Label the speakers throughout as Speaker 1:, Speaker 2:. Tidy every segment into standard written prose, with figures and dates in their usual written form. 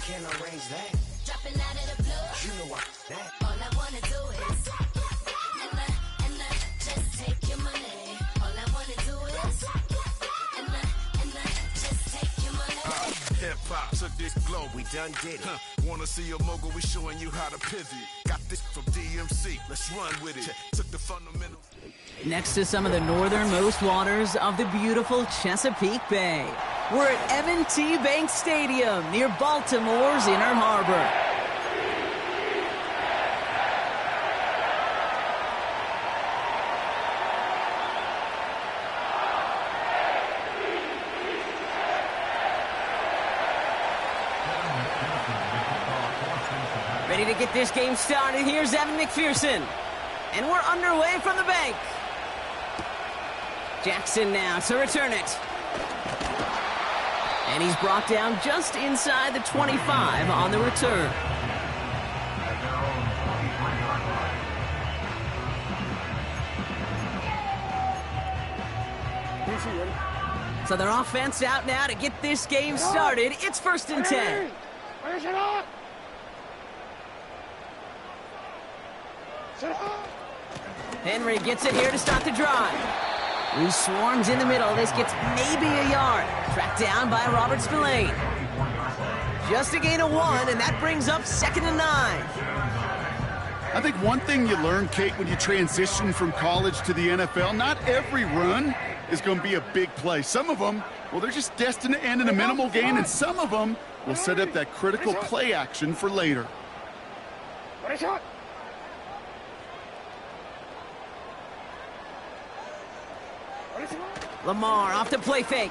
Speaker 1: can arrange that.
Speaker 2: Dropping out of the blue.
Speaker 1: You know that.
Speaker 2: All I wanna do is and I just take your money. All I wanna do is and I just take your money.
Speaker 3: Hip-hop took this globe,
Speaker 1: We done did it.
Speaker 3: Wanna see a mogul, we showing you how to pivot. Got this from DMC, let's run with it. Took the fundamentals.
Speaker 4: Next to some of the northernmost waters of the beautiful Chesapeake Bay, we're at M&T Bank Stadium near Baltimore's Inner Harbor. Ready to get this game started. Here's Evan McPherson. And we're underway from the bank. Jackson now to return it. And he's brought down just inside the 25 on the return. So their offense out now to get this game started. It's 1st and 10. Henry gets it here to start the drive. He swarms in the middle. This gets maybe a yard. Tracked down by Robert Spillane. Just a gain of 1, and that brings up 2nd and 9.
Speaker 5: I think one thing you learn, Kate, when you transition from college to the NFL, not every run is going to be a big play. Some of them, well, they're just destined to end in a minimal gain, and some of them will set up that critical play action for later.
Speaker 4: Lamar off the play fake.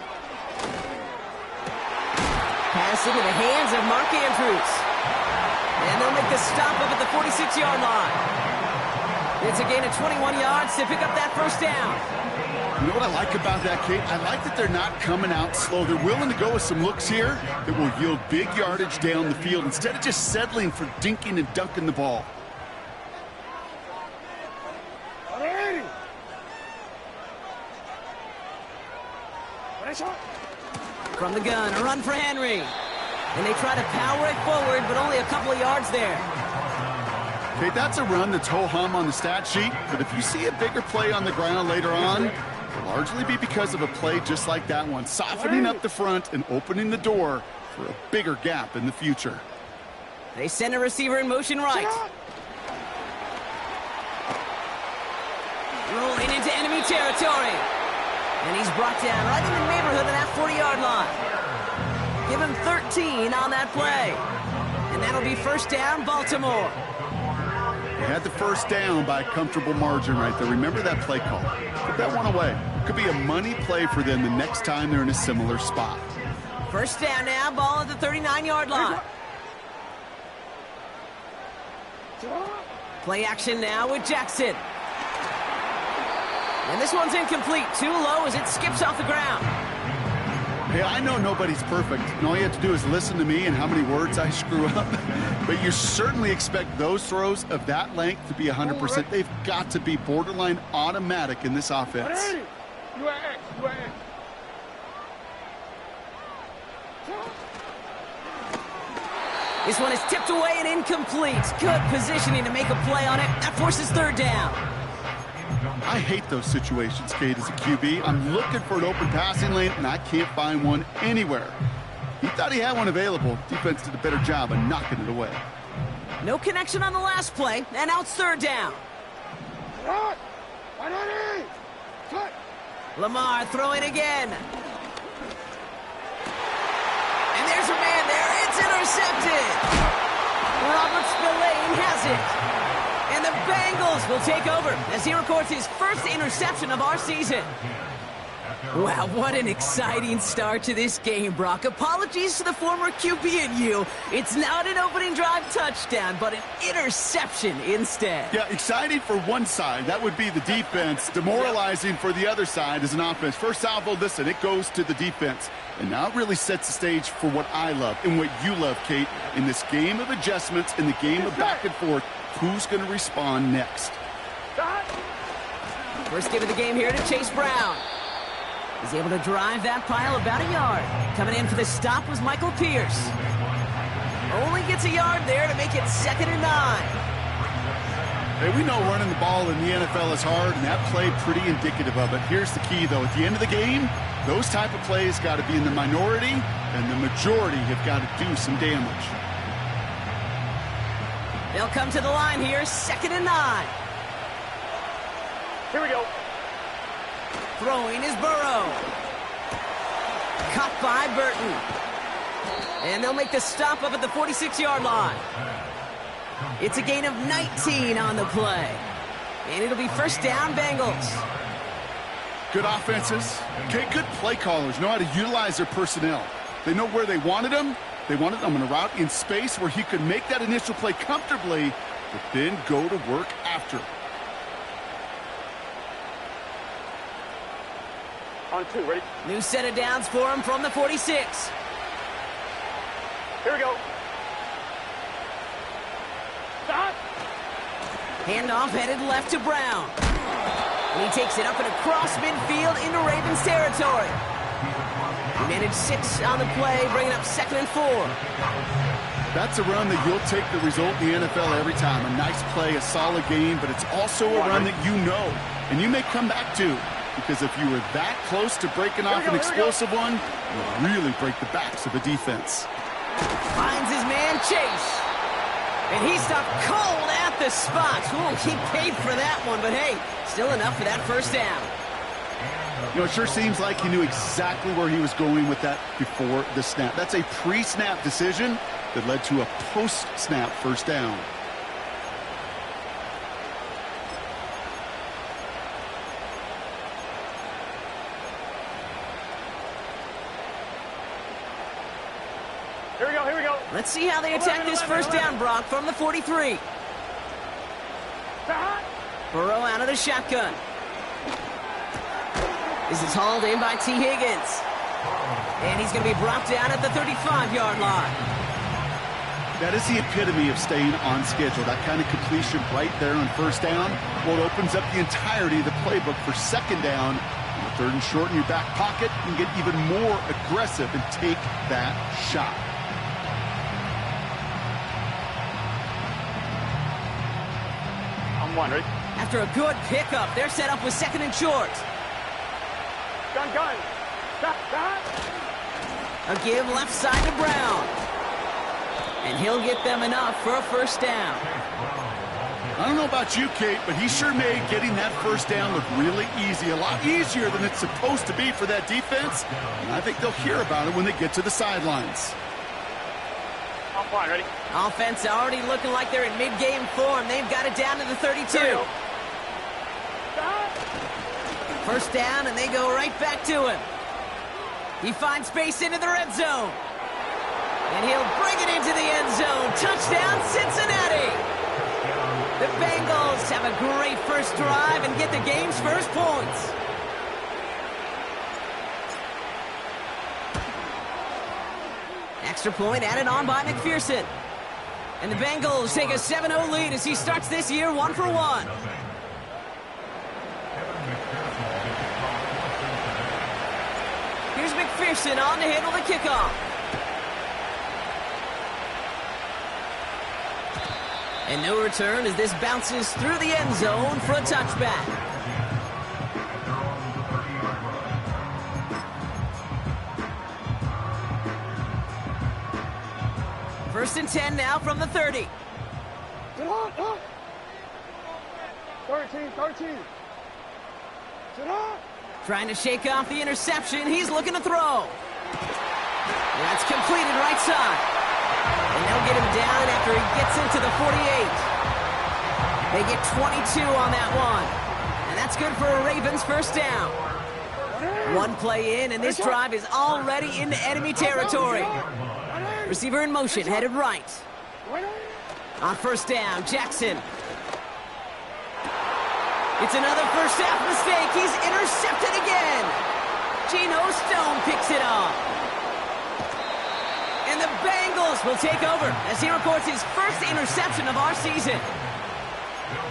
Speaker 4: Pass into the hands of Mark Andrews. And they'll make the stop up at the 46-yard line. It's a gain of 21 yards to pick up that first down.
Speaker 5: You know what I like about that, Kate? I like that they're not coming out slow. They're willing to go with some looks here that will yield big yardage down the field instead of just settling for dinking and dunking the ball.
Speaker 4: From the gun, a run for Henry. And they try to power it forward, but only a couple of yards there.
Speaker 5: Okay, that's a run that's ho-hum on the stat sheet, but if you see a bigger play on the ground later on, it'll largely be because of a play just like that one, softening up the front and opening the door for a bigger gap in the future.
Speaker 4: They send a receiver in motion right. Rolling into enemy territory. And he's brought down right in the neighborhood of that 40-yard line. Give him 13 on that play. And that'll be first down, Baltimore.
Speaker 5: They had the first down by a comfortable margin right there. Remember that play call. Put that one away. Could be a money play for them the next time they're in a similar spot.
Speaker 4: First down now, ball at the 39-yard line. Play action now with Jackson. And this one's incomplete. Too low as it skips off the ground.
Speaker 5: Hey, I know nobody's perfect, and all you have to do is listen to me and how many words I screw up. But you certainly expect those throws of that length to be 100%. They've got to be borderline automatic in this offense.
Speaker 4: This one is tipped away and incomplete. Good positioning to make a play on it. That forces third down.
Speaker 5: I hate those situations, Kate, as a QB. I'm looking for an open passing lane, and I can't find one anywhere. He thought he had one available. Defense did a better job of knocking it away.
Speaker 4: No connection on the last play, and now it's third down. Lamar throwing again. And there's a man there. It's intercepted. Robert Spillane has it. And the Bengals will take over as he records his first interception of our season. Wow, what an exciting start to this game, Brock. Apologies to the former QB and you. It's not an opening drive touchdown, but an interception instead.
Speaker 5: Yeah, exciting for one side. That would be the defense. Demoralizing for the other side as an offense. First salvo, listen, it goes to the defense. And now it really sets the stage for what I love and what you love, Kate, in this game of adjustments, in the game of back and forth. Who's going to respond next?
Speaker 4: First give of the game here to Chase Brown. He's able to drive that pile about a yard. Coming in for the stop was Michael Pierce. Only gets a yard there to make it 2nd and 9.
Speaker 5: Hey, we know running the ball in the NFL is hard, and that play pretty indicative of it. Here's the key, though. At the end of the game, those type of plays got to be in the minority, and the majority have got to do some damage.
Speaker 4: They'll come to the line here, 2nd and 9.
Speaker 6: Here we go.
Speaker 4: Throwing is Burrow. Caught by Burton. And they'll make the stop up at the 46-yard line. It's a gain of 19 on the play. And it'll be 1st down, Bengals.
Speaker 5: Good offenses. Okay, good play callers know how to utilize their personnel. They know where they wanted them. They wanted them in a route in space where he could make that initial play comfortably, but then go to work after.
Speaker 6: On 2, ready?
Speaker 4: New set of downs for him from the 46.
Speaker 6: Here we go. Stop.
Speaker 4: Handoff headed left to Brown. And he takes it up and across midfield into Ravens territory. He managed 6 on the play, bringing up 2nd and 4.
Speaker 5: That's a run that you'll take the result in the NFL every time. A nice play, a solid game, but it's also a run that you know, and you may come back to. Because if you were that close to breaking off an explosive one, you'll really break the backs of a defense.
Speaker 4: Finds his man Chase. And he stopped cold at the spot. Ooh, he paid for that one, but hey, still enough for that 1st down.
Speaker 5: You know, it sure seems like he knew exactly where he was going with that before the snap. That's a pre-snap decision that led to a post-snap 1st down.
Speaker 6: Here we go.
Speaker 4: Let's see how they attack this 1st down, Brock, from the 43. Burrow out of the shotgun. This is hauled in by T. Higgins. And he's going to be brought down at the 35-yard line.
Speaker 5: That is the epitome of staying on schedule. That kind of completion right there on 1st down. Well, it opens up the entirety of the playbook for 2nd down. On the 3rd and short in your back pocket, you can get even more aggressive and take that shot.
Speaker 6: On 1, ready?
Speaker 4: After a good pickup, they're set up with 2nd and short.
Speaker 6: Gun. Stop.
Speaker 4: A give left side to Brown. And he'll get them enough for a 1st down.
Speaker 5: I don't know about you, Kate, but he sure made getting that 1st down look really easy. A lot easier than it's supposed to be for that defense. And I think they'll hear about it when they get to the sidelines.
Speaker 6: On 1, ready?
Speaker 4: Offense already looking like they're in mid-game form. They've got it down to the 32.
Speaker 6: Stop.
Speaker 4: 1st down, and they go right back to him. He finds space into the red zone. And he'll bring it into the end zone. Touchdown, Cincinnati! The Bengals have a great 1st drive and get the game's 1st points. Extra point added on by McPherson. And the Bengals take a 7-0 lead as he starts this year 1 for 1. Here's McPherson on to handle the kickoff. And no return as this bounces through the end zone for a touchback. First and 10 now from the 30.
Speaker 6: 13.
Speaker 4: Trying to shake off the interception. He's looking to throw. That's completed right side. And they'll get him down after he gets into the 48. They get 22 on that one. And that's good for a Ravens 1st down. One play in, and this drive is already into enemy territory. Receiver in motion, headed right. On 1st down, Jackson. It's another 1st half mistake. He's intercepted again. Geno Stone picks it off. And the Bengals will take over as he records his 1st interception of our season.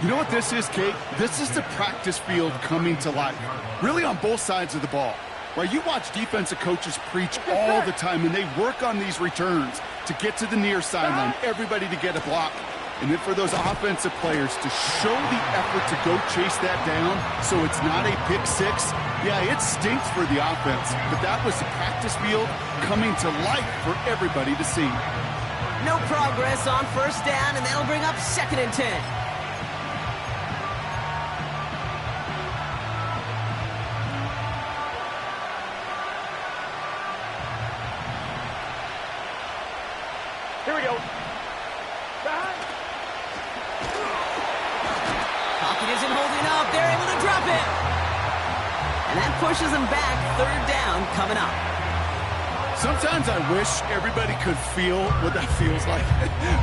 Speaker 5: You know what this is, Kate? This is the practice field coming to life. Really on both sides of the ball. Right, you watch defensive coaches preach all the time, and they work on these returns to get to the near sideline, everybody to get a block. And then for those offensive players to show the effort to go chase that down so it's not a pick six, yeah, it stinks for the offense. But that was the practice field coming to life for everybody to see.
Speaker 4: No progress on first down, and that'll bring up 2nd and 10.
Speaker 6: Here we go.
Speaker 4: Pocket isn't holding up. They're able to drop it. And that pushes them back. 3rd down coming up.
Speaker 5: Sometimes I wish everybody could feel what that feels like.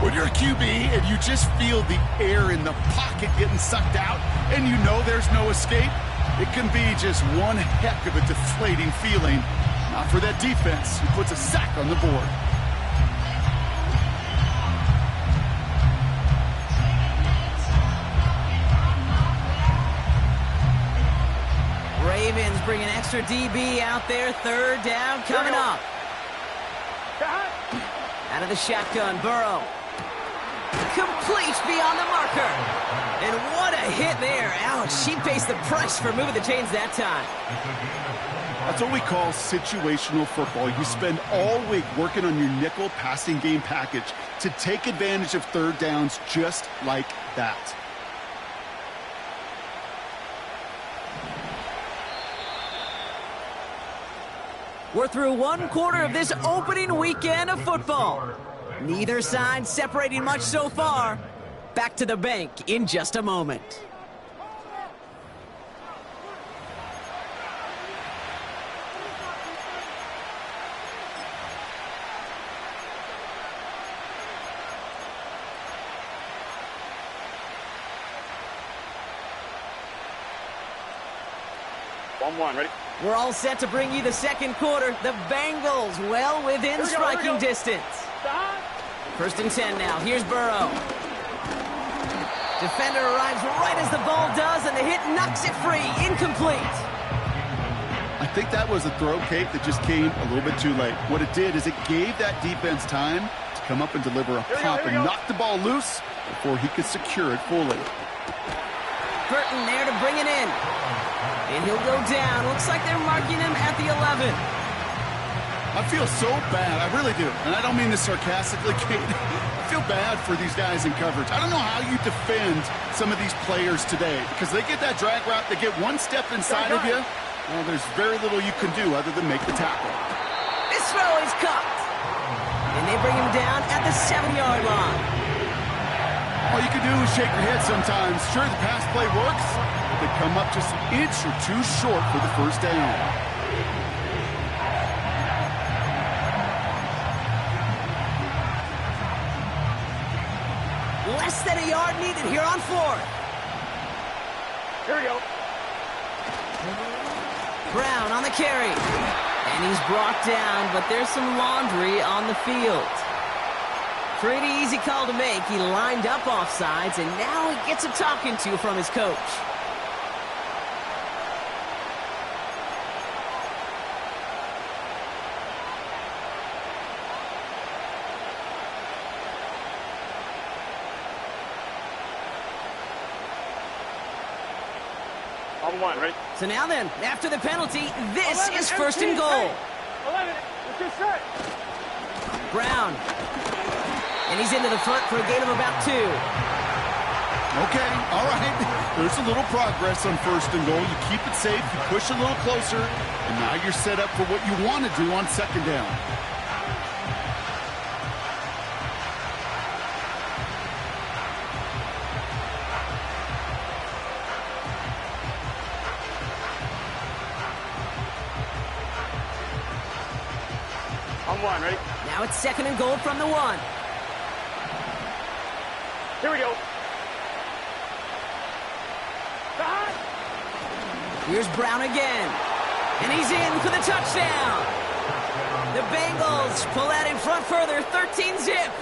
Speaker 5: When you're a QB and you just feel the air in the pocket getting sucked out and you know there's no escape, it can be just one heck of a deflating feeling. Not for that defense who puts a sack on the board.
Speaker 4: Ravens bring an extra DB out there. 3rd down coming up. Out of the shotgun, Burrow. Complete beyond the marker. And what a hit there. Ouch, she faced the price for moving the chains that time.
Speaker 5: That's what we call situational football. You spend all week working on your nickel passing game package to take advantage of 3rd downs just like that.
Speaker 4: We're through 1 quarter of this opening weekend of football. Neither side separating much so far. Back to the bank in just a moment.
Speaker 6: One, ready?
Speaker 4: We're all set to bring you the 2nd quarter. The Bengals well within striking distance. 1st and 10 now. Here's Burrow. Defender arrives right as the ball does, and the hit knocks it free. Incomplete.
Speaker 5: I think that was a throw, Kate, that just came a little bit too late. What it did is it gave that defense time to come up and deliver a pop and knock the ball loose before he could secure it fully.
Speaker 4: Burton there to bring it in. And he'll go down. Looks like they're marking him at the 11.
Speaker 5: I feel so bad. I really do. And I don't mean this sarcastically, Kate. I feel bad for these guys in coverage. I don't know how you defend some of these players today because they get that drag route. They get one step inside of you. Well, there's very little you can do other than make the tackle.
Speaker 4: This throw is caught. And they bring him down at the 7-yard line.
Speaker 5: All you can do is shake your head sometimes. Sure, the pass play works, but they come up just an inch or two short for the 1st down.
Speaker 4: Less than a yard needed here on 4th.
Speaker 6: Here we go.
Speaker 4: Brown on the carry. And he's brought down, but there's some laundry on the field. Pretty easy call to make. He lined up offsides, and now he gets a talking to from his coach.
Speaker 6: On 1, ready?
Speaker 4: So now then, after the penalty, this is 1st and goal.
Speaker 6: 11, it's just set.
Speaker 4: Brown. And he's into the front for a gain of about 2.
Speaker 5: Okay, all right. There's a little progress on 1st and goal. You keep it safe, you push a little closer, and now you're set up for what you want to do on 2nd down.
Speaker 6: On 1, ready?
Speaker 4: Now it's 2nd and goal from the 1.
Speaker 6: Here we go.
Speaker 4: Here's Brown again. And he's in for the touchdown. The Bengals pull out in front further, 13-zip.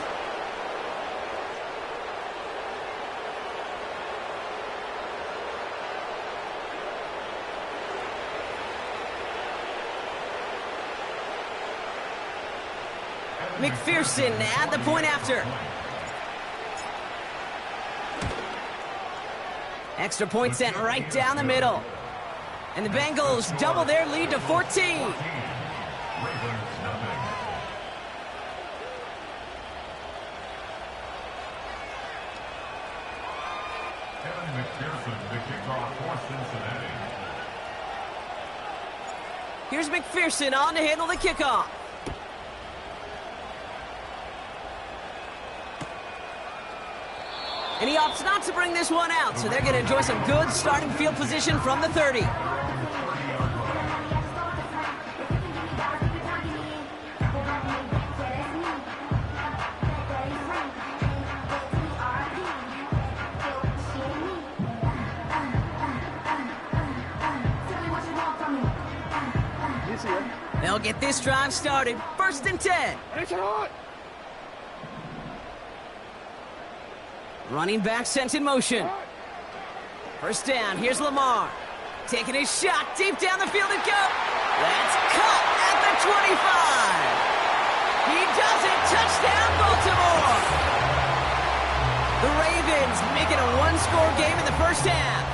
Speaker 4: McPherson at the point after. Extra point sent right down the middle. And the Bengals double their lead to 14. Here's McPherson on to handle the kickoff. And he opts not to bring this one out, so they're going to enjoy some good starting field position from the 30. They'll get this drive started. 1st and 10. Running back sent in motion. 1st down. Here's Lamar. Taking his shot deep down the field and go. That's caught at the 25. He does it. Touchdown, Baltimore. The Ravens making a one-score game in the 1st half.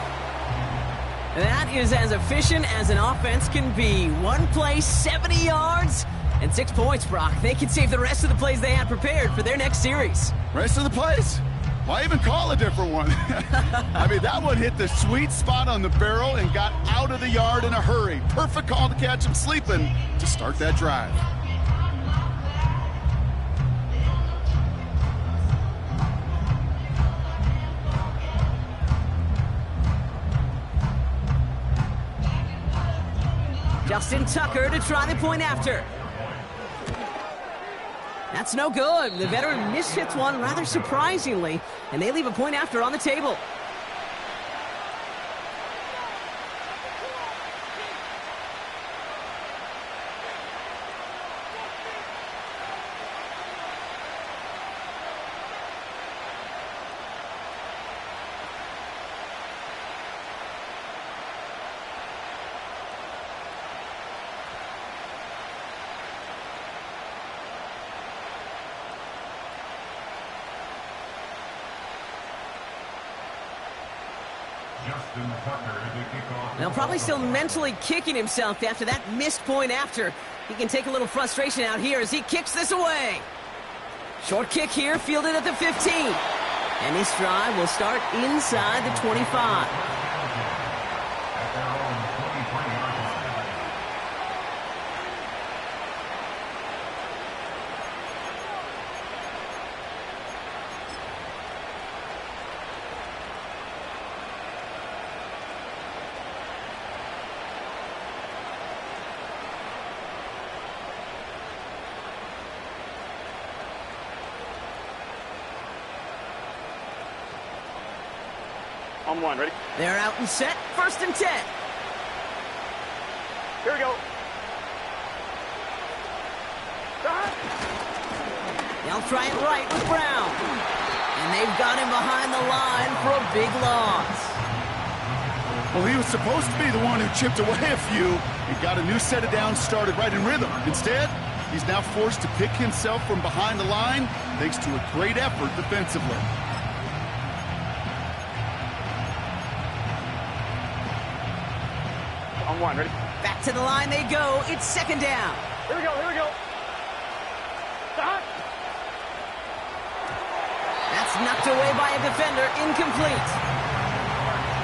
Speaker 4: That is as efficient as an offense can be. One play, 70 yards, and 6 points, Brock. They can save the rest of the plays they had prepared for their next series.
Speaker 5: Rest of the plays? Why even call a different one? I mean, that one hit the sweet spot on the barrel and got out of the yard in a hurry. Perfect call to catch him sleeping to start that drive.
Speaker 4: Justin Tucker to try the point after. That's no good. The veteran mishits one rather surprisingly, and they leave a point after on the table. Now probably still mentally kicking himself after that missed point after. He can take a little frustration out here as he kicks this away. Short kick here, fielded at the 15. And this drive will start inside the 25.
Speaker 6: On one, ready?
Speaker 4: They're out and set. 1st and 10.
Speaker 6: Here we go.
Speaker 4: They'll try it right with Brown. And they've got him behind the line for a big loss.
Speaker 5: Well, he was supposed to be the one who chipped away a few and got a new set of downs started right in rhythm. Instead, he's now forced to pick himself from behind the line thanks to a great effort defensively.
Speaker 6: On one, ready?
Speaker 4: Back to the line they go. It's 2nd down.
Speaker 6: Here we go, here we go.
Speaker 4: That's knocked away by a defender. Incomplete.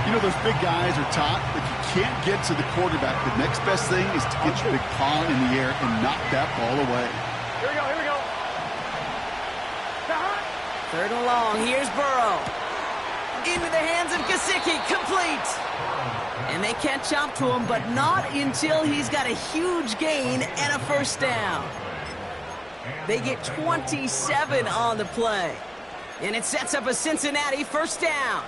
Speaker 5: You know, those big guys are taught that you can't get to the quarterback. The next best thing is to get your big paw in the air and knock that ball away.
Speaker 6: Here we go, here we go.
Speaker 4: 3rd and long. Here's Burrow. Into the hands of Gesicki. Complete. And they catch up to him, but not until he's got a huge gain and a 1st down. They get 27 on the play. And it sets up a Cincinnati 1st down.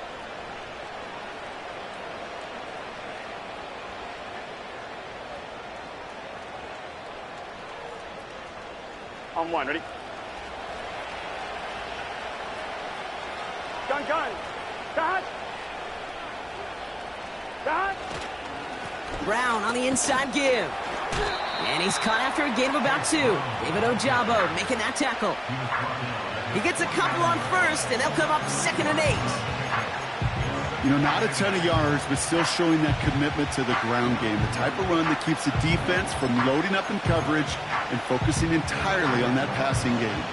Speaker 6: On one, ready? Gun, gun. Gun. Gun.
Speaker 4: Brown on the inside give. And he's caught after a gain of about 2. David Ojabo making that tackle. He gets a couple on first, and they'll come up 2nd and 8.
Speaker 5: You know, not a ton of yards, but still showing that commitment to the ground game. The type of run that keeps the defense from loading up in coverage and focusing entirely on that passing game.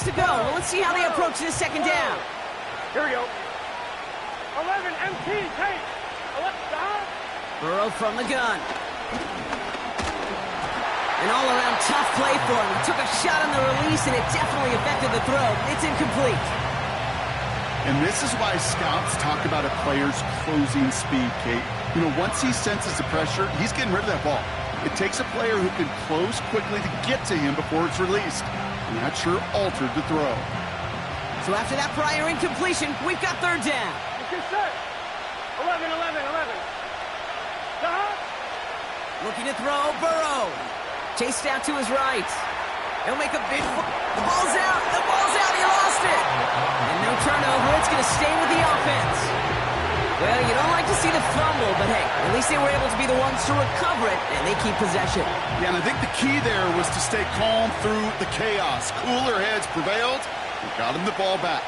Speaker 4: To go. Well, let's see how they approach this 2nd down.
Speaker 6: Here we go. 11 MT, take.
Speaker 4: Burrow from the gun. An all-around tough play for him. He took a shot on the release, and it definitely affected the throw. It's incomplete.
Speaker 5: And this is why scouts talk about a player's closing speed, Kate. You know, once he senses the pressure, he's getting rid of that ball. It takes a player who can close quickly to get to him before it's released. And that sure altered the throw.
Speaker 4: So after that prior incompletion, we've got 3rd down.
Speaker 6: Get set. 11.
Speaker 4: Looking to throw, Burrow. Chased out to his right. He'll make a big... The ball's out. He lost it. And no turnover. It's going to stay with the offense. Well, you don't like to see the fumble, but hey, at least they were able to be the ones to recover it, and they keep possession.
Speaker 5: Yeah, and I think the key there was to stay calm through the chaos. Cooler heads prevailed and got him the ball back.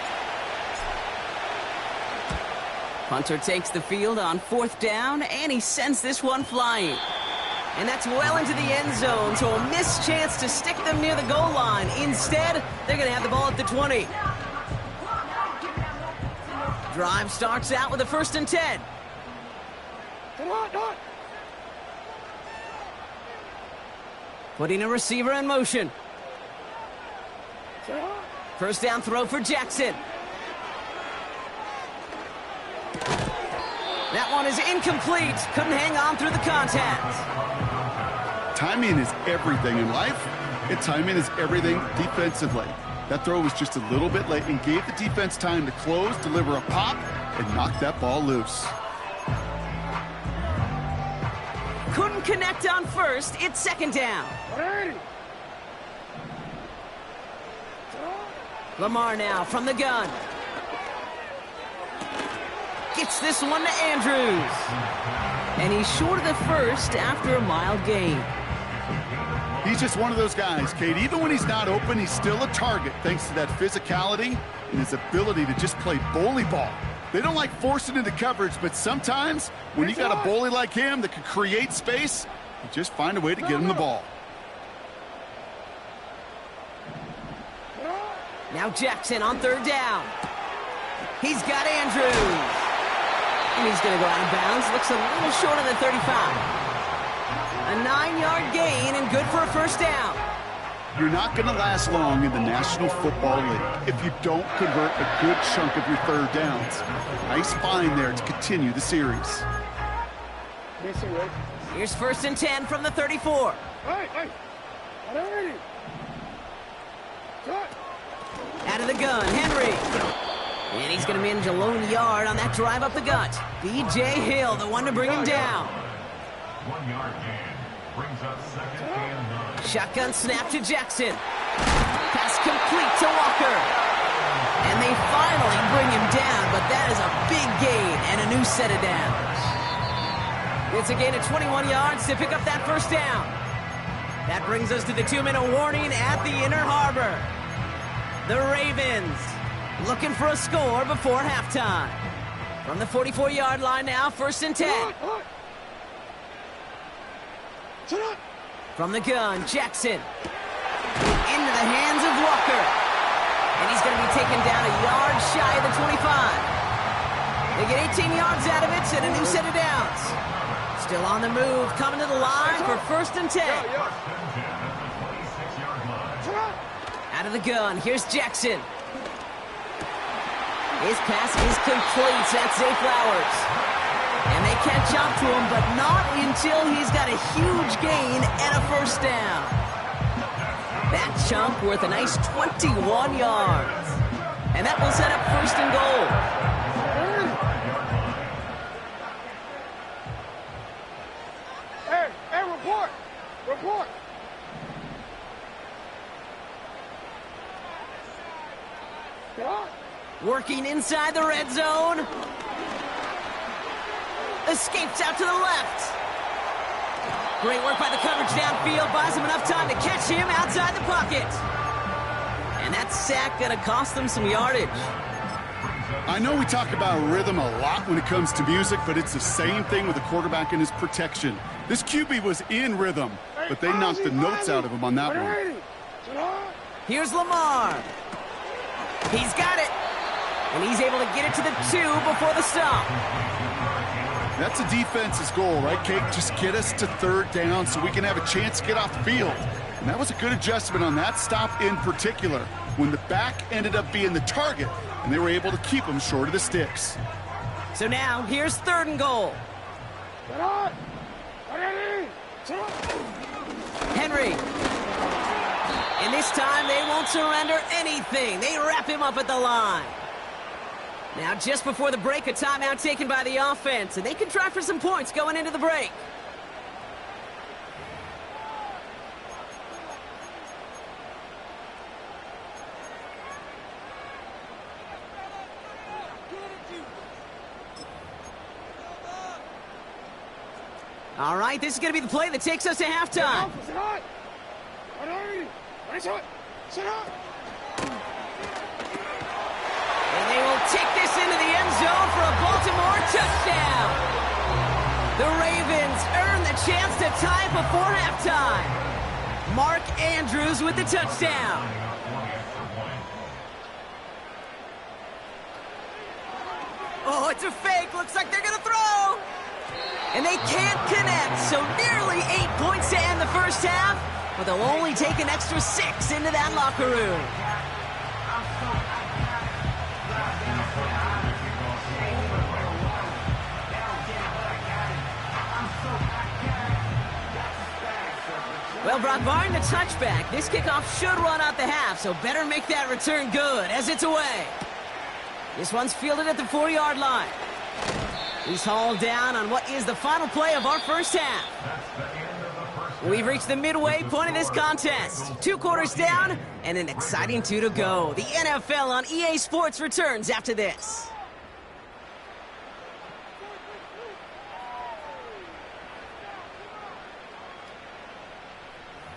Speaker 4: Punter takes the field on 4th down, and he sends this one flying. And that's well into the end zone, so a missed chance to stick them near the goal line. Instead, they're going to have the ball at the 20. Drive starts out with a 1st and 10. Putting a receiver in motion. 1st down throw for Jackson. That one is incomplete. Couldn't hang on through the contact.
Speaker 5: Timing is everything in life, and timing is everything defensively. That throw was just a little bit late and gave the defense time to close, deliver a pop, and knock that ball loose.
Speaker 4: Couldn't connect on 1st. It's 2nd down. Lamar now from the gun. Gets this one to Andrews. And he's short of the 1st after a mild gain.
Speaker 5: He's just one of those guys, Kate. Even when he's not open, he's still a target thanks to that physicality and his ability to just play bully ball. They don't like forcing into coverage, but sometimes when you got a bully like him that can create space, you just find a way to get him the ball.
Speaker 4: Now Jackson on 3rd down. He's got Andrews. And he's going to go out of bounds. Looks a little short of the 35. A 9-yard gain and good for a 1st down.
Speaker 5: You're not going to last long in the National Football League if you don't convert a good chunk of your 3rd downs. Nice find there to continue the series.
Speaker 4: Here's 1st and 10 from the 34. Out of the gun, Henry. And he's going to manage a lone yard on that drive up the gut. B.J. Hill, the one to bring him down.
Speaker 7: 1-yard gain brings up 2nd and 9.
Speaker 4: Shotgun snap to Jackson. Pass complete to Walker. And they finally bring him down, but that is a big gain and a new set of downs. It's a gain of 21 yards to pick up that 1st down. That brings us to the 2-minute warning at the Inner Harbor. The Ravens looking for a score before halftime. From the 44-yard line now, 1st and 10. From the gun, Jackson. Into the hands of Walker. And he's going to be taken down a yard shy of the 25. They get 18 yards out of it and a new set of downs. Still on the move, coming to the line for 1st and 10. Out of the gun, here's Jackson. His pass is complete. That's Zay Flowers. And they catch up to him, but not until he's got a huge gain and a 1st down. That chunk worth a nice 21 yards. And that will set up 1st and goal.
Speaker 6: Hey, report.
Speaker 4: Working inside the red zone. Escapes out to the left. Great work by the coverage downfield. Buys him enough time to catch him outside the pocket. And that sack gonna cost them some yardage.
Speaker 5: I know we talk about rhythm a lot when it comes to music, but it's the same thing with the quarterback and his protection. This QB was in rhythm, but they knocked the notes out of him on that one.
Speaker 4: Here's Lamar. He's got it. And he's able to get it to the 2 before the stop.
Speaker 5: That's a defense's goal, right, Kate? Just get us to third down so we can have a chance to get off the field. And that was a good adjustment on that stop in particular, when the back ended up being the target, and they were able to keep him short of the sticks.
Speaker 4: So now, here's 3rd and goal. Henry. And this time, they won't surrender anything. They wrap him up at the line. Now, just before the break, a timeout taken by the offense, and they can try for some points going into the break. All right, this is going to be the play that takes us to halftime. And they will take this into the end zone for a Baltimore touchdown. The Ravens earn the chance to tie before halftime. Mark Andrews with the touchdown. Oh, it's a fake. Looks like they're going to throw. And they can't connect, so nearly 8 points to end the first half, but they'll only take an extra 6 into that locker room. Well, Brock, barring the touchback, this kickoff should run out the half, so better make that return good as it's away. This one's fielded at the 4-yard line. He's hauled down on what is the final play of our first half. We've reached the midway point of this contest. 2 quarters down and an exciting 2 to go. The NFL on EA Sports returns after this.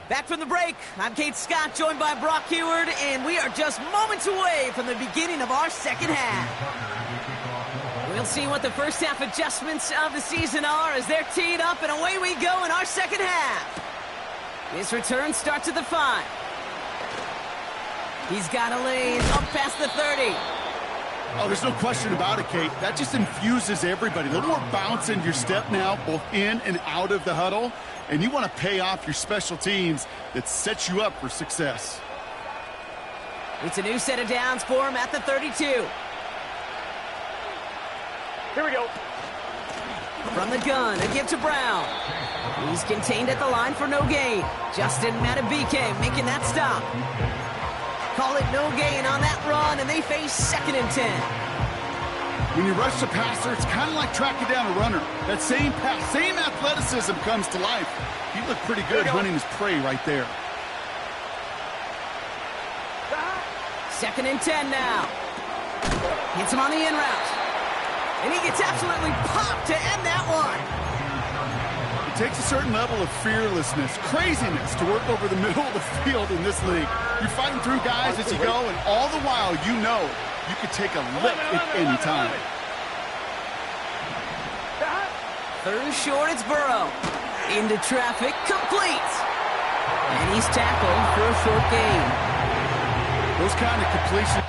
Speaker 4: Back from the break, I'm Kate Scott, joined by Brock Heward, and we are just moments away from the beginning of our second half. We'll see what the first half adjustments of the season are as they're teed up, and away we go in our second half. This return starts at the 5. He's got a lane up past the 30.
Speaker 5: Oh, there's no question about it, Kate. That just infuses everybody. A little more bounce in your step now, both in and out of the huddle. And you want to pay off your special teams that sets you up for success.
Speaker 4: It's a new set of downs for him at the 32.
Speaker 6: Here we go.
Speaker 4: From the gun, a give to Brown. He's contained at the line for no gain. Justin Matabike making that stop. Call it no gain on that run, and they face 2nd and 10.
Speaker 5: When you rush the passer, it's kind of like tracking down a runner. That same pass, same athleticism comes to life. He looked pretty good hunting his prey right there.
Speaker 4: 2nd and 10 now. Hits him on the in route. And he gets absolutely popped to end that one.
Speaker 5: It takes a certain level of fearlessness, craziness to work over the middle of the field in this league. You're fighting through guys as you go, and all the while you know you could take a lick at any time.
Speaker 4: 3rd and short, it's Burrow. Into traffic, complete. And he's tackled for a short gain.
Speaker 5: Those kind of completions.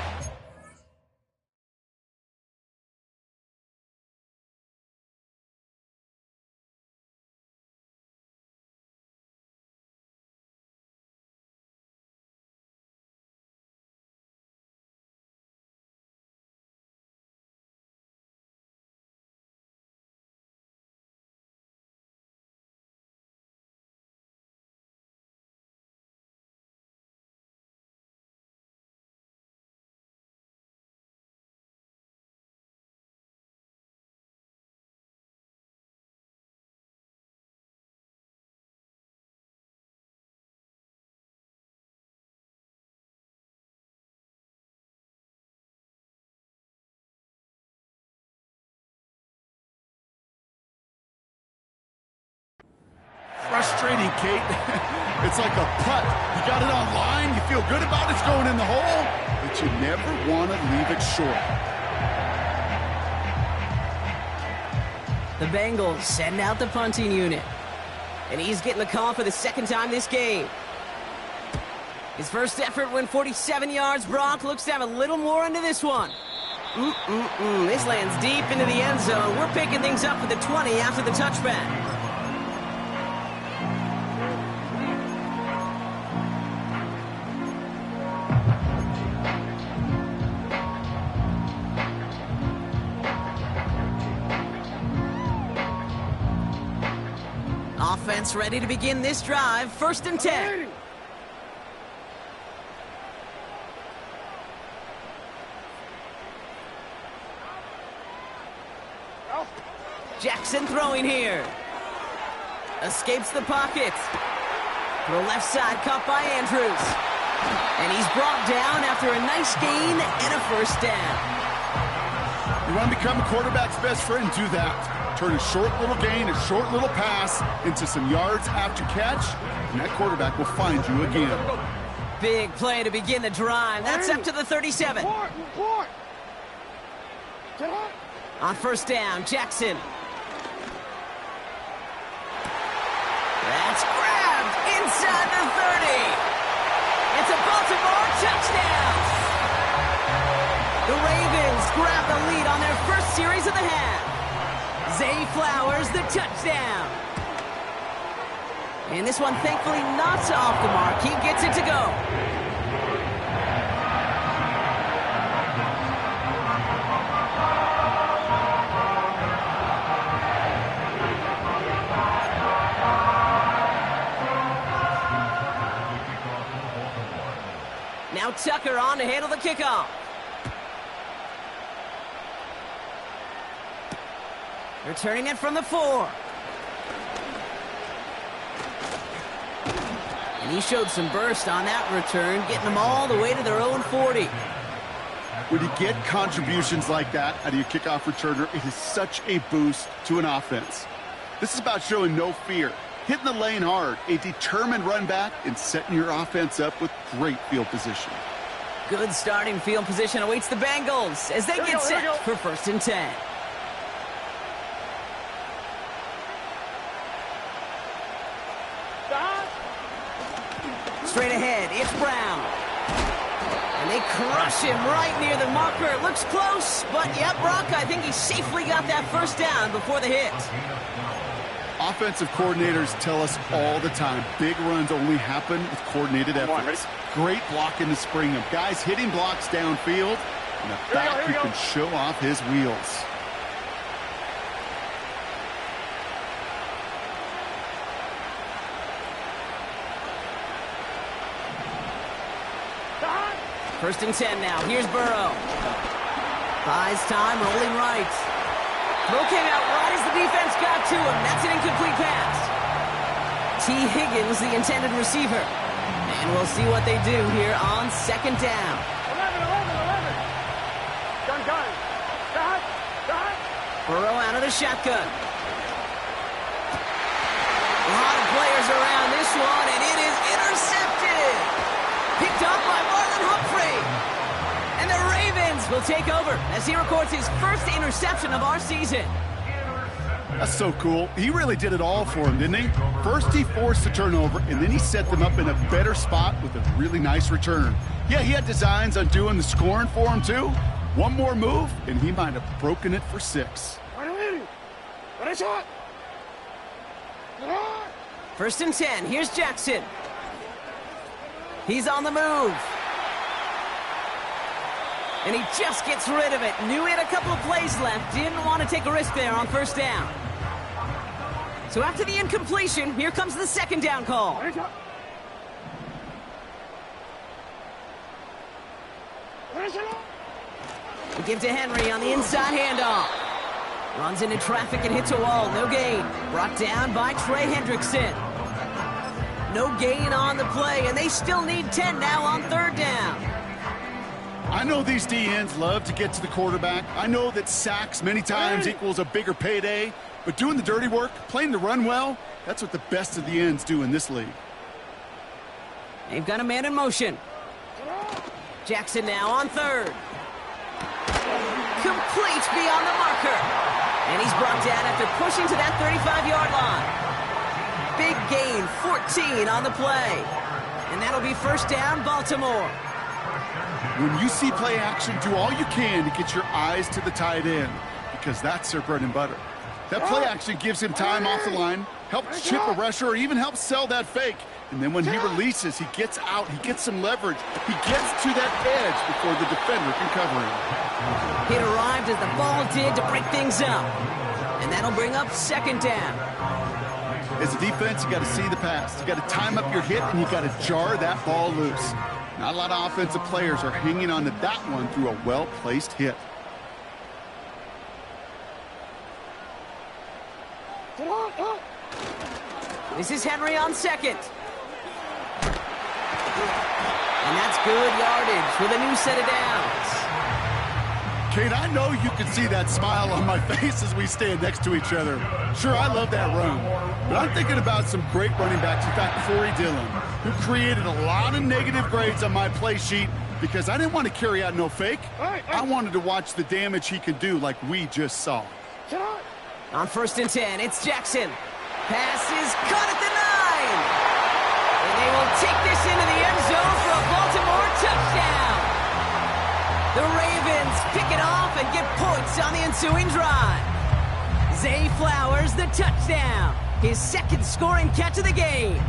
Speaker 5: frustrating, Kate. It's like a putt. You got it on line, you feel good about it's going in the hole, but you never want to leave it short.
Speaker 4: The Bengals send out the punting unit. And he's getting the call for the second time this game. His first effort went 47 yards. Brock looks to have a little more into this one. This lands deep into the end zone. We're picking things up for the 20 after the touchback. Offense ready to begin this drive. 1st and 10. Jackson throwing here. Escapes the pocket. To the left side, caught by Andrews. And he's brought down after a nice gain and a 1st down.
Speaker 5: You want to become a quarterback's best friend? Do that. Turn a short little gain, a short little pass into some yards after catch, and that quarterback will find you again.
Speaker 4: Big play to begin the drive. That's up to the 37. On 1st down, Jackson. That's grabbed inside the 30. It's a Baltimore touchdown. The Ravens grab the lead on their first series of the half. Zay Flowers, the touchdown. And this one, thankfully, not off the mark. He gets it to go. Now Tucker on to handle the kickoff. Returning it from the 4. And he showed some burst on that return, getting them all the way to their own 40.
Speaker 5: When you get contributions like that out of your kickoff returner, it is such a boost to an offense. This is about showing no fear, hitting the lane hard, a determined run back, and setting your offense up with great field position.
Speaker 4: Good starting field position awaits the Bengals as they get set for 1st and 10. Straight ahead, it's Brown. And they crush him right near the marker. It looks close, but yeah, Brock, I think he safely got that 1st down before the hit.
Speaker 5: Offensive coordinators tell us all the time, big runs only happen with coordinated efforts. Great block in the spring of guys hitting blocks downfield, and a back who can show off his wheels.
Speaker 4: First and 10 now. Here's Burrow. Buys time, rolling right. Throw came out right as the defense got to him. That's an incomplete pass. T. Higgins, the intended receiver. And we'll see what they do here on 2nd down.
Speaker 6: 11. Done.
Speaker 4: Burrow out of the shotgun. A lot of players around this one, and it is intercepted. Picked up by Marlon Humphrey. And the Ravens will take over as he records his first interception of our season.
Speaker 5: That's so cool. He really did it all for him, didn't he? First he forced the turnover, and then he set them up in a better spot with a really nice return. Yeah, he had designs on doing the scoring for him, too. One more move, and he might have broken it for 6.
Speaker 4: 1st and 10. Here's Jackson. He's on the move. And he just gets rid of it. Knew he had a couple of plays left. Didn't want to take a risk there on 1st down. So after the incompletion, here comes the 2nd down call. We give to Henry on the inside handoff. Runs into traffic and hits a wall. No gain. Brought down by Trey Hendrickson. No gain on the play, and they still need 10 now on 3rd down.
Speaker 5: I know these DNs love to get to the quarterback. I know that sacks many times equals a bigger payday, But doing the dirty work, playing the run well, that's what the best of the ends do in this league.
Speaker 4: They've got a man in motion. Jackson now on third. Complete beyond the marker. And he's brought down after pushing to that 35-yard line. Big gain, 14 on the play. And that'll be first down, Baltimore.
Speaker 5: When you see play action, do all you can to get your eyes to the tight end, because that's their bread and butter. That play action gives him time off the line, helps chip a rusher, or even helps sell that fake. And then when he releases, he gets out, he gets some leverage. He gets to that edge before the defender can cover him.
Speaker 4: It arrived as the ball did to break things up. And that'll bring up second down.
Speaker 5: As a defense, you got to see the pass. You got to time up your hit, and you got to jar that ball loose. Not a lot of offensive players are hanging on to that one through a well-placed hit.
Speaker 4: This is Henry on second. And that's good yardage with a new set of downs.
Speaker 5: Kate, I know you can see that smile on my face as we stand next to each other. Sure, I love that run. But I'm thinking about some great running backs. In fact, Corey Dillon, who created a lot of negative grades on my play sheet because I didn't want to carry out no fake. I wanted to watch the damage he could do like we just saw.
Speaker 4: On 1st and 10, it's Jackson. Pass is caught at the 9. And they will take this into the end zone for a Baltimore touchdown. The Ravens pick it off and get points on the ensuing drive. Zay Flowers, the touchdown. His second scoring catch of the game.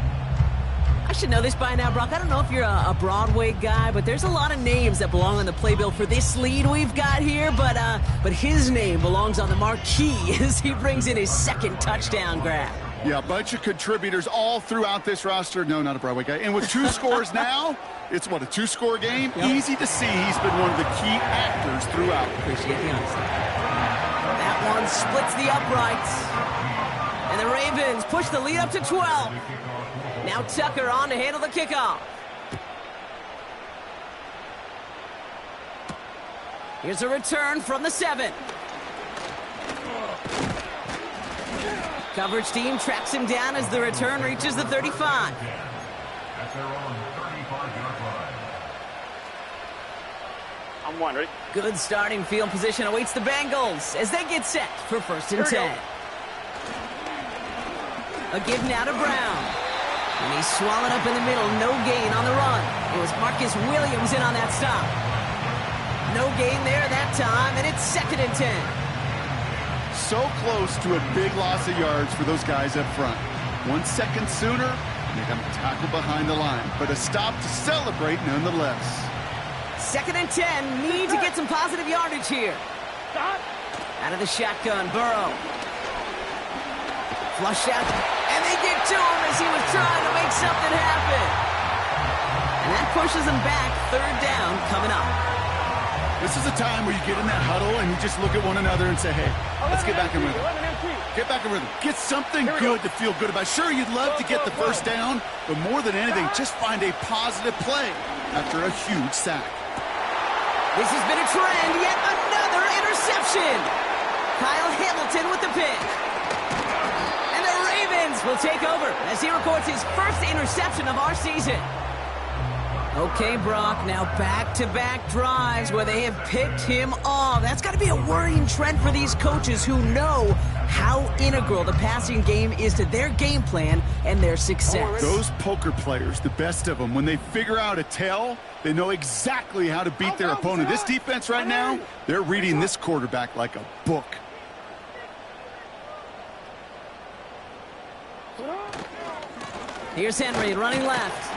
Speaker 4: I should know this by now, Brock. I don't know if you're a Broadway guy, but there's a lot of names that belong on the playbill for this lead we've got here. But his name belongs on the marquee as he brings in his second touchdown grab.
Speaker 5: Yeah, a bunch of contributors all throughout this roster. No, not a Broadway guy. And with 2 scores now, it's what, a 2-score game? Yep. Easy to see he's been one of the key actors throughout.
Speaker 4: Appreciate the honesty. That one splits the uprights. And the Ravens push the lead up to 12. Now Tucker on to handle the kickoff. Here's a return from the 7. Coverage team tracks him down as the return reaches the 35.
Speaker 7: At their own 35-yard line.
Speaker 6: I'm wondering.
Speaker 4: Good starting field position awaits the Bengals as they get set for 1st and 10. A give now to Brown. And he's swallowed up in the middle. No gain on the run. It was Marcus Williams in on that stop. No gain there that time, and it's 2nd and 10.
Speaker 5: So close to a big loss of yards for those guys up front. 1 second sooner, and they're going to tackle behind the line. But a stop to celebrate nonetheless.
Speaker 4: 2nd and 10. Need to get some positive yardage here. Out of the shotgun, Burrow. Flush out, and they get to him as he was trying to make something happen. And that pushes him back. 3rd down coming up.
Speaker 5: This is a time where you get in that huddle and you just look at one another and say, hey, let's get back in rhythm. Get back in rhythm. Get something good to feel good about. Sure, you'd love to get the first down, but more than anything, just find a positive play after a huge sack.
Speaker 4: This has been a trend. Yet another interception. Kyle Hamilton with the pick. And the Ravens will take over as he records his first interception of our season. Okay, Brock, now back-to-back drives where they have picked him off. That's got to be a worrying trend for these coaches who know how integral the passing game is to their game plan and their success.
Speaker 5: Those poker players, the best of them, when they figure out a tell, they know exactly how to beat their opponent. This defense right now, they're reading this quarterback like a book.
Speaker 4: Here's Henry running left.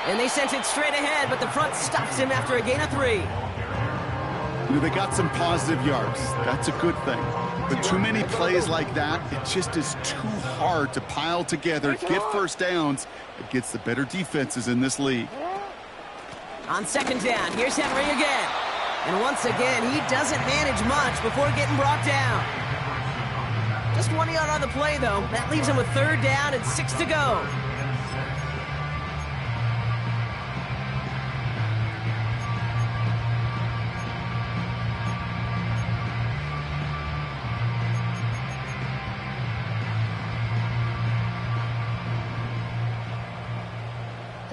Speaker 4: And they sent it straight ahead, but the front stops him after a gain of 3.
Speaker 5: You know, they got some positive yards. That's a good thing. But too many plays like that, it just is too hard to pile together, get first downs against the better defenses in this league.
Speaker 4: On 2nd down, here's Henry again. And once again, he doesn't manage much before getting brought down. Just 1 yard on the play, though. That leaves him with 3rd down and 6 to go.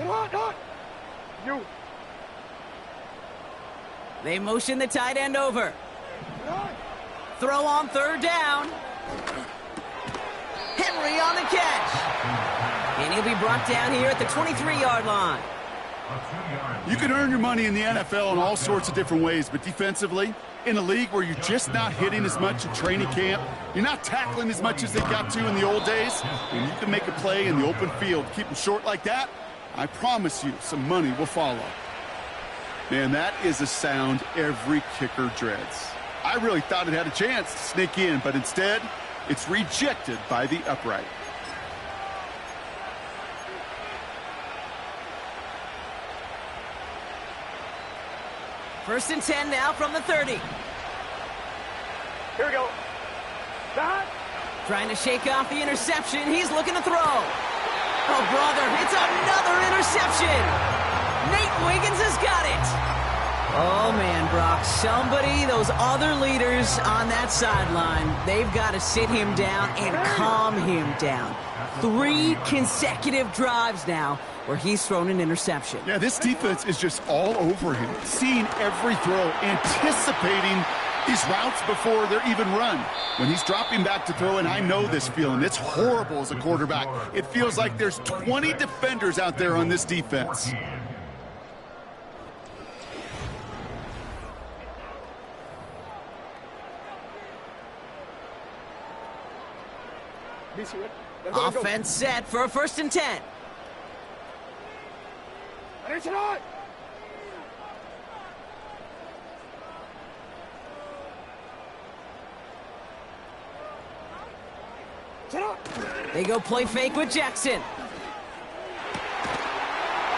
Speaker 6: Not. You.
Speaker 4: They motion the tight end over.
Speaker 6: Not.
Speaker 4: Throw on third down. Henry on the catch. And he'll be brought down here at the 23-yard line.
Speaker 5: You can earn your money in the NFL in all sorts of different ways, but defensively, in a league where you're just not hitting as much in training camp, you're not tackling as much as they got to in the old days, when you can make a play in the open field, keep them short like that, I promise you some money will follow. Man, that is a sound every kicker dreads. I really thought it had a chance to sneak in, but instead, it's rejected by the upright.
Speaker 4: First and 10 now from the 30.
Speaker 6: Here we go. Not.
Speaker 4: Trying to shake off the interception. He's looking to throw. Oh, brother, it's another interception. Nate Wiggins has got it. Oh, man, Brock, somebody, those other leaders on that sideline, they've got to sit him down and calm him down. 3 consecutive drives now where he's thrown an interception.
Speaker 5: Yeah, this defense is just all over him, seeing every throw, anticipating these routes before they're even run. When he's dropping back to throw, and I know this feeling, it's horrible as a quarterback. It feels like there's 20 defenders out there on this defense.
Speaker 4: Offense set for a first and 10. They go play fake with Jackson.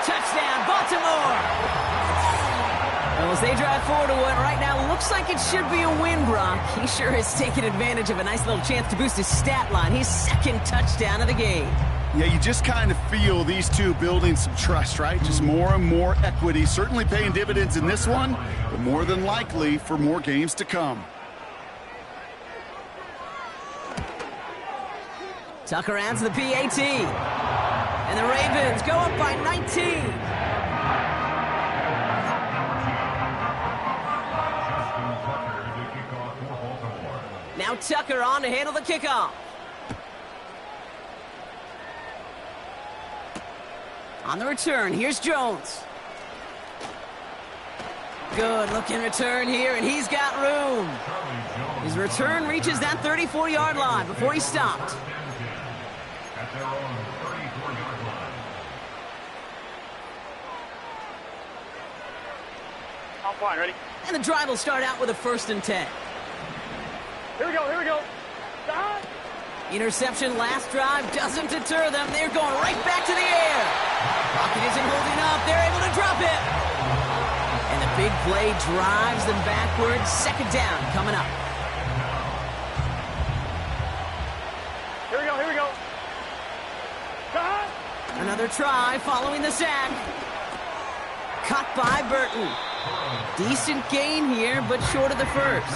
Speaker 4: Touchdown, Baltimore! Well, as they drive forward to what right now looks like it should be a win, Brock. He sure has taken advantage of a nice little chance to boost his stat line. His second touchdown of the game.
Speaker 5: Yeah, you just kind of feel these two building some trust, right? Just more and more equity. Certainly paying dividends in this one, but more than likely for more games to come.
Speaker 4: Tucker adds the PAT. And the Ravens go up by 19. Now Tucker on to handle the kickoff. On the return, here's Jones. Good looking return here, and he's got room. His return reaches that 34-yard line before he stopped.
Speaker 7: At their own 34-yard line.
Speaker 6: I'm fine, ready?
Speaker 4: And the drive will start out with a first and 10.
Speaker 6: Here we go. Not.
Speaker 4: Interception last drive doesn't deter them. They're going right back to the air. Rocket isn't holding up. They're able to drop it. And the big play drives them backwards. Second down coming up.
Speaker 6: Here we go. Not.
Speaker 4: Another try following the sack. Cut by Burton. Decent gain here, but short of the first.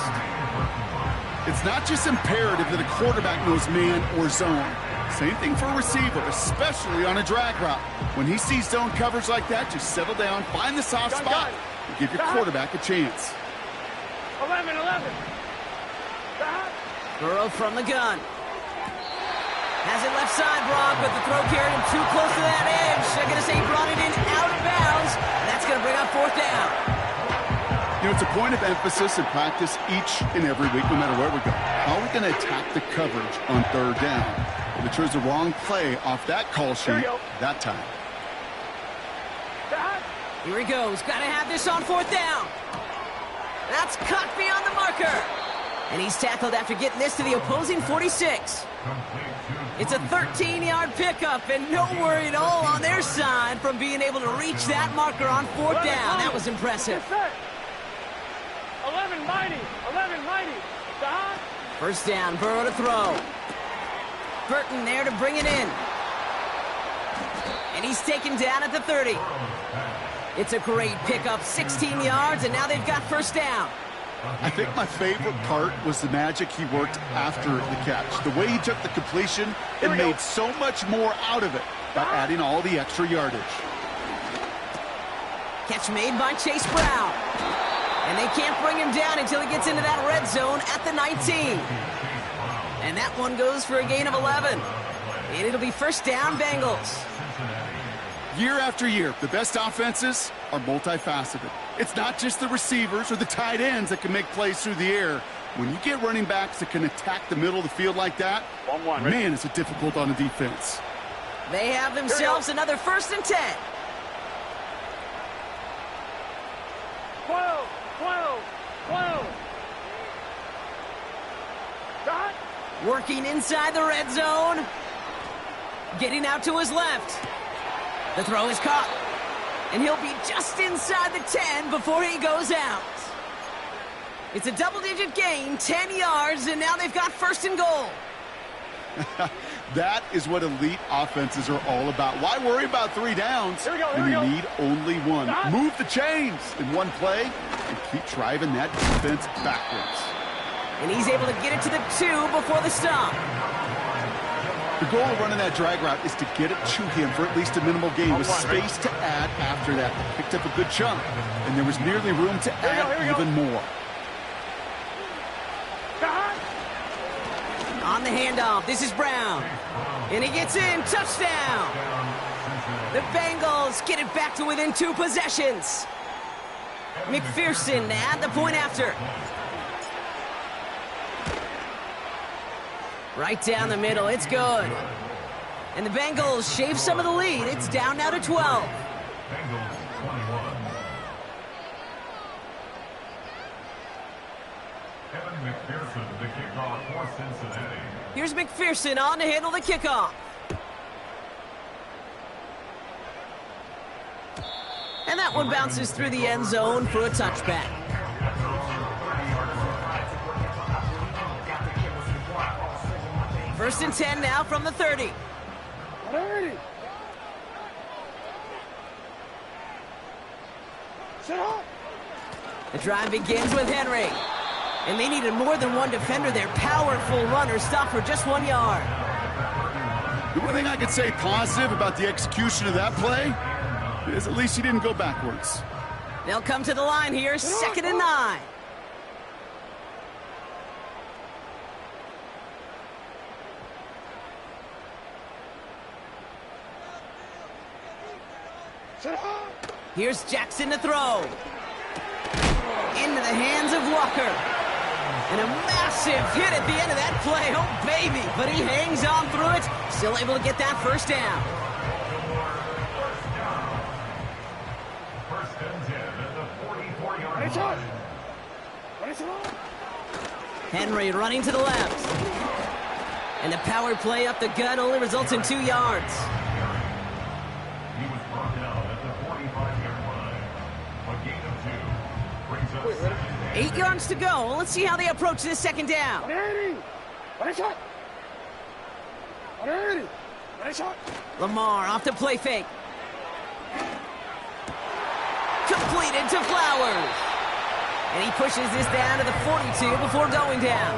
Speaker 5: It's not just imperative that a quarterback knows man or zone. Same thing for a receiver, especially on a drag route. When he sees zone coverage like that, just settle down, find the soft spot, and give your quarterback a chance.
Speaker 6: 11.
Speaker 4: Burrow from the gun. Has it left side, Brock, but the throw carried him too close to that edge. They're going to say he brought it in out of bounds, and that's going to bring up fourth down.
Speaker 5: You know, it's a point of emphasis in practice each and every week, no matter where we go. How are we going to attack the coverage on third down? If it chose the wrong play off that call sheet that time.
Speaker 4: Here he goes. Got to have this on fourth down. That's cut beyond the marker. And he's tackled after getting this to the opposing 46. It's a 13-yard pickup, and no worry at all on their side from being able to reach that marker on fourth down. That was impressive.
Speaker 6: 11 mighty.
Speaker 4: First down, Burrow to throw. Burton there to bring it in. And he's taken down at the 30. It's a great pickup, 16 yards, and now they've got first down.
Speaker 5: I think my favorite part was the magic he worked after the catch. The way he took the completion and made so much more out of it by adding all the extra yardage.
Speaker 4: Catch made by Chase Brown. And they can't bring him down until he gets into that red zone at the 19. And that one goes for a gain of 11. And it'll be first down, Bengals.
Speaker 5: Year after year, the best offenses are multifaceted. It's not just the receivers or the tight ends that can make plays through the air. When you get running backs that can attack the middle of the field like that, man, is it difficult on the defense.
Speaker 4: They have themselves another 1st and 10.
Speaker 6: 12, 12, 12. Dot.
Speaker 4: Working inside the red zone. Getting out to his left. The throw is caught. And he'll be just inside the 10 before he goes out. It's a double-digit gain, 10 yards, and now they've got 1st and goal.
Speaker 5: That is what elite offenses are all about. Why worry about 3 downs when you need only 1? Move the chains in one play and keep driving that defense backwards.
Speaker 4: And he's able to get it to the 2 before the stop.
Speaker 5: The goal of running that drag route is to get it to him for at least a minimal gain with space to add after that. Picked up a good chunk, and there was nearly room to add even more.
Speaker 4: On the handoff, this is Brown. And he gets in, touchdown. The Bengals get it back to within 2 possessions. McPherson to add the point after. Right down the middle, it's good. And the Bengals shave some of the lead. It's down now to 12.
Speaker 7: Bengals 21. Evan McPherson, the kickoff for Cincinnati.
Speaker 4: Here's McPherson on to handle the kickoff. And that one bounces through the end zone for a touchback. First and 10 now from the 30.
Speaker 6: 30. Sit up.
Speaker 4: The drive begins with Henry. And they needed more than one defender. Their powerful runner stopped for just 1 yard.
Speaker 5: The one thing I could say positive about the execution of that play is at least he didn't go backwards.
Speaker 4: They'll come to the line here, 2nd and 9. Here's Jackson to throw. Into the hands of Walker. And a massive hit at the end of that play. Oh, baby. But he hangs on through it. Still able to get that first down.
Speaker 7: First and 10 at the 44-yard line.
Speaker 4: Henry running to the left. And the power play up the gut only results in 2 yards.
Speaker 7: He was brought down at the 45-yard line. A gain of 2 brings up 7.
Speaker 4: 8 yards to go. Let's see how they approach this second down. Lamar off the play fake. Completed to Flowers. And he pushes this down to the 42 before going down.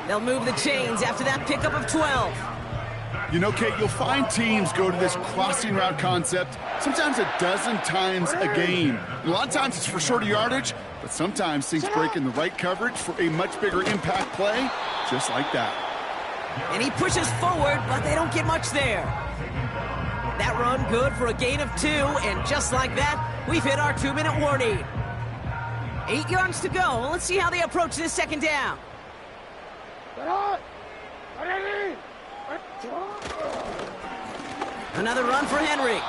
Speaker 4: They'll move the chains after that pickup of 12.
Speaker 5: You know, Kate, you'll find teams go to this crossing route concept sometimes a dozen times a game. A lot of times it's for shorter yardage, but sometimes things break in the right coverage for a much bigger impact play, just like that.
Speaker 4: And he pushes forward, but they don't get much there. That run good for a gain of 2, and just like that, we've hit our 2-minute warning. 8 yards to go. Let's see how they approach this second down. Another run for Henry.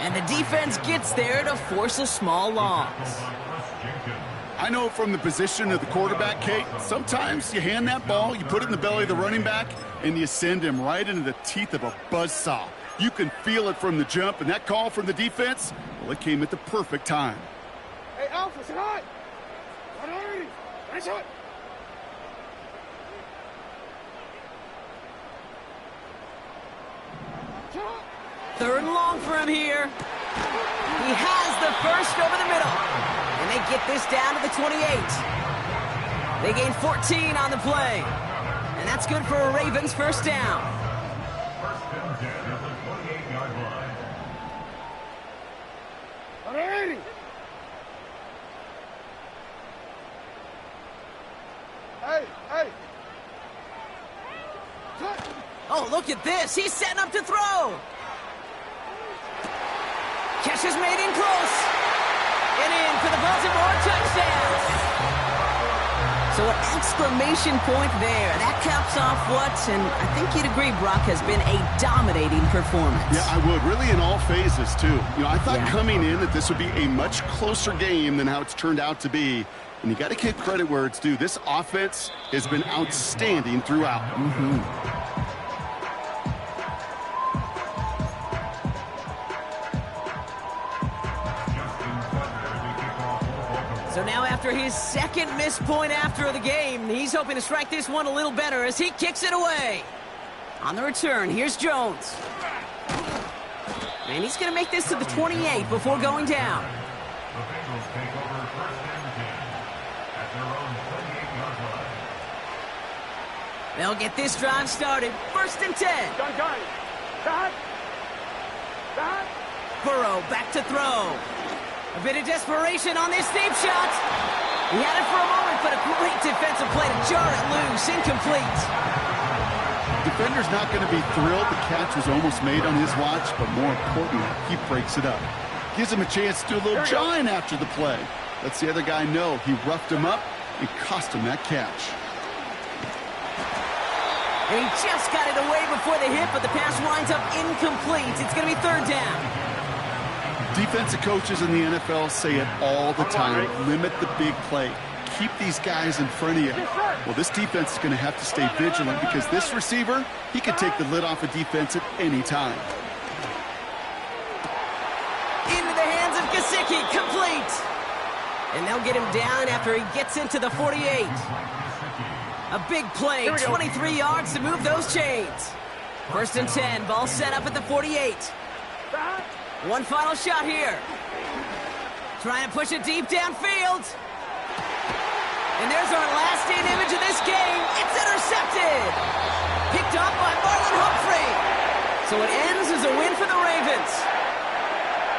Speaker 4: And the defense gets there to force a small loss.
Speaker 5: I know from the position of the quarterback, Kate, sometimes you hand that ball, you put it in the belly of the running back, and you send him right into the teeth of a buzzsaw. You can feel it from the jump, and that call from the defense, well, it came at the perfect time.
Speaker 6: Hey, Alpha, sit high. 180. Nice shot.
Speaker 4: Third and long for him here. He has the first over the middle. And they get this down to the 28. They gain 14 on the play. And that's good for a Ravens first down.
Speaker 7: First and 10 at the 28-yard line.
Speaker 4: Oh, look at this. He's setting up to throw. Catch is made in close. And in for the Baltimore touchdown. So an exclamation point there. That caps off what, and I think you'd agree, Brock, has been a dominating performance.
Speaker 5: Yeah, I would. Really in all phases, too. I thought coming in that this would be a much closer game than how it's turned out to be. And you got to give credit where it's due. This offense has been outstanding throughout.
Speaker 4: So now after his second missed point after the game, he's hoping to strike this one a little better as he kicks it away. On the return, here's Jones. And he's going to make this to the 28 before going down.
Speaker 7: The Bengals take over first and 10 at their own 28-yard line.
Speaker 4: They'll get this drive started. First and 10.
Speaker 6: Gun. Back.
Speaker 4: Burrow back to throw. A bit of desperation on this deep shot. He had it for a moment, but a great defensive play to jar it loose. Incomplete.
Speaker 5: Defender's not going to be thrilled. The catch was almost made on his watch, but more importantly, he breaks it up. Gives him a chance to do a little jawing after the play. Lets the other guy know he roughed him up and cost him that catch.
Speaker 4: And he just got it away before the hit, but the pass winds up incomplete. It's going to be third down.
Speaker 5: Defensive coaches in the NFL say it all the time. Limit the big play. Keep these guys in front of you. Well, this defense is going to have to stay vigilant because this receiver, he can take the lid off a defense at any time.
Speaker 4: Into the hands of Gesicki, complete. And they'll get him down after he gets into the 48. A big play, 23 yards to move those chains. First and 10, ball set up at the 48. One final shot here. Trying to push it deep downfield. And there's our lasting image of this game. It's intercepted. Picked up by Marlon Humphrey. So it ends as a win for the Ravens.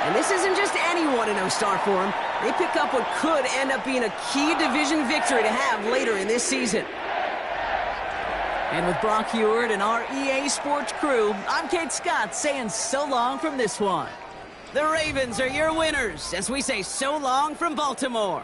Speaker 4: And this isn't just any 1-0 start for them. They pick up what could end up being a key division victory to have later in this season. And with Brock Heward and our EA Sports crew, I'm Kate Scott saying so long from this one. The Ravens are your winners as we say so long from Baltimore.